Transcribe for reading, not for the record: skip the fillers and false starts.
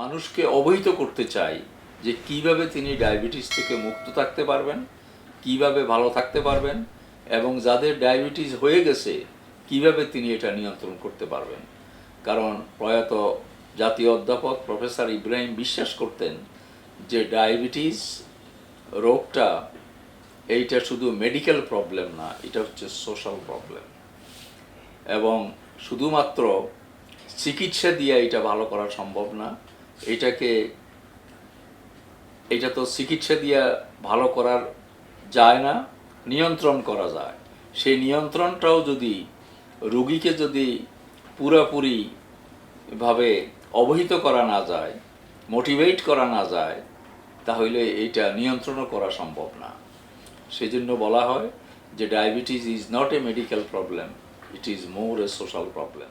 মানুষকে অবহিত করতে চাই যে কিভাবে তিনি ডায়াবেটিস থেকে মুক্ত থাকতে পারবেন, কিভাবে ভালো থাকতে পারবেন, এবং যাদের ডায়াবেটিস হয়ে গেছে কিভাবে তিনি এটা নিয়ন্ত্রণ করতে পারবেন। কারণ প্রয়াত জাতীয় অধ্যাপক প্রফেসর ইব্রাহিম বিশ্বাস করতেন যে ডায়াবেটিস রোগটা এইটা শুধু মেডিকেল প্রবলেম না, এটা হচ্ছে সোশ্যাল প্রবলেম, এবং শুধুমাত্র চিকিৎসা দিয়ে এটা ভালো করা সম্ভব না। এটা তো চিকিৎসা দিয়ে ভালো করার যায় না, নিয়ন্ত্রণ করা যায়। সেই নিয়ন্ত্রণটাও যদি রোগীকে যদি পুরোপুরিভাবে অবহিত করা না যায়, মোটিভেট করা না যায়, তাহলে এটা নিয়ন্ত্রণও করা সম্ভব না। সেজন্য বলা হয় যে diabetes is not a medical problem, it is more A social problem.